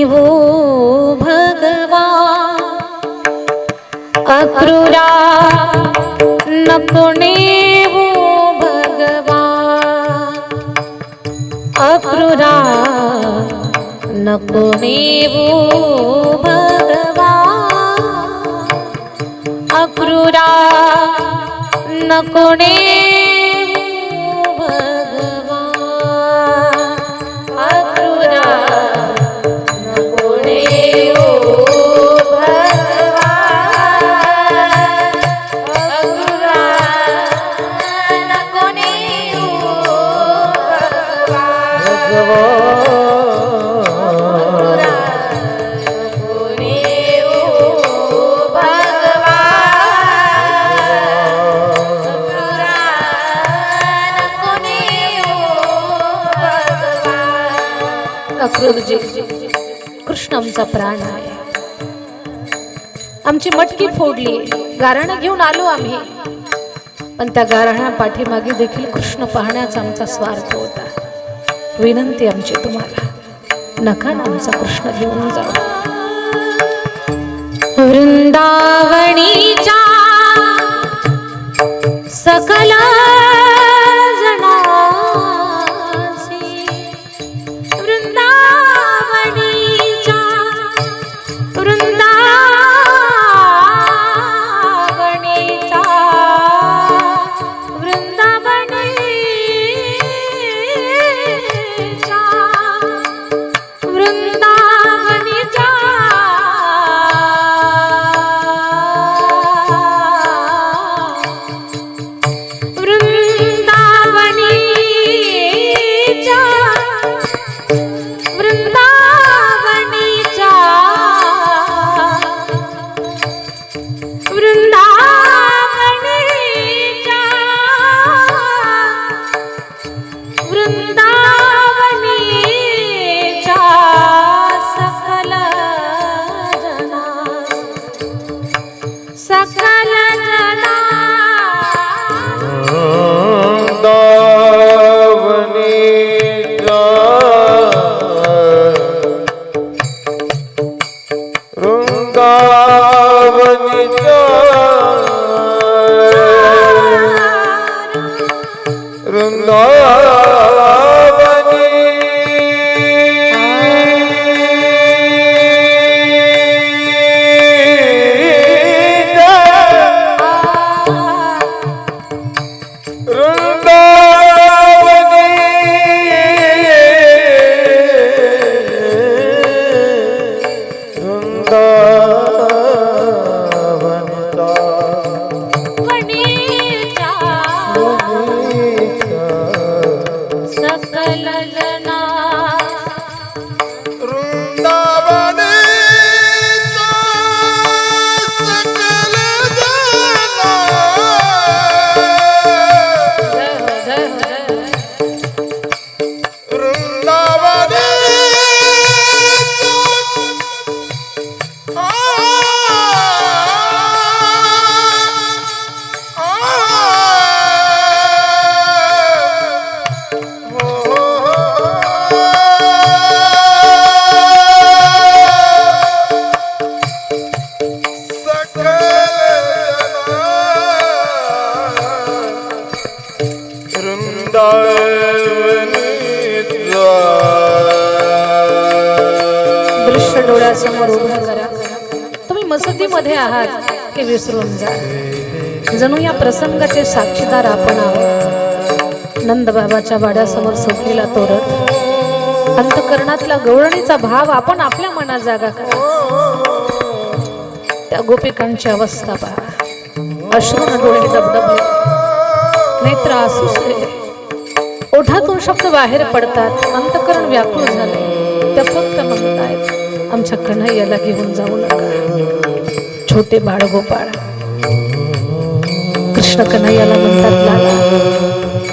वो भगवान अक्रूरा नकोने वो भगवान अक्रूरा नकोने वो भगवान अक्रूरा नकोने अक्रूरजी कृष्ण आमचा प्राण आहे. आमची मटकी फोडली, गाऱ्हाणं घेऊन आलो आम्ही, पण त्या गाऱ्हाणा पाठीमागे देखील कृष्ण पाहण्याचा आमचा स्वार्थ होता. विनंती आमची तुम्हाला, नका ना आमचा कृष्ण घेऊन जाऊ. वृंदावनीच्या सकल दृश्य डोळ्यासमोर उभं करा. तुम्ही मसदीमध्ये आहात की विसरून जा. जणू या प्रसंगाचे साक्षीदार आपण आहोत. नंद बाबाच्या वाड्यासमोर सोडलेला तोरण, अंतकरणातला गवळणीचा भाव आपण आपल्या मनात जागा करा. त्या गोपिकांची अवस्था पहा. अश्रूने डोळे डबडबले, नेत्र आसुसले, ओठातून शब्द बाहेर पडतात. अंतकरण व्याकुळ झाले. त्या फक्त म्हणतायत, आमच्या कन्हैयाला घेऊन जाऊ नका. छोटे बाळ गोपाळ कृष्ण कन्हैयाला म्हणतात, लाला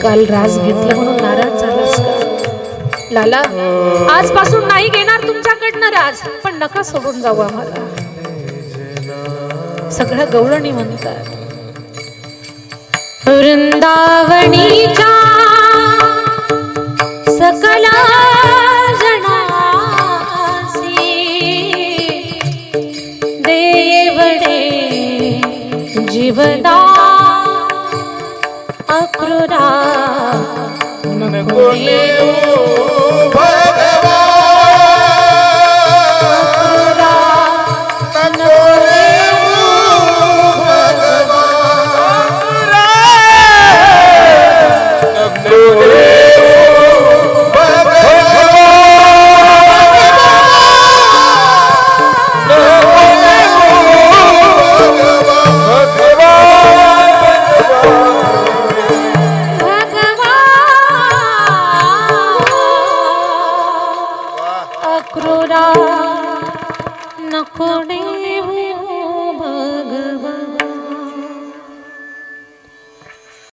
काल राज घेतलं म्हणून नाराज झालास का? लाला आजपासून नाही घेणार तुमच्याकडनं राज, पण नका सोडून जाऊ आम्हाला. सगळ्या गवळणी म्हणतात, वृंदावनीच्या सकला जनासी जीवना अक्रूरा नको नेऊ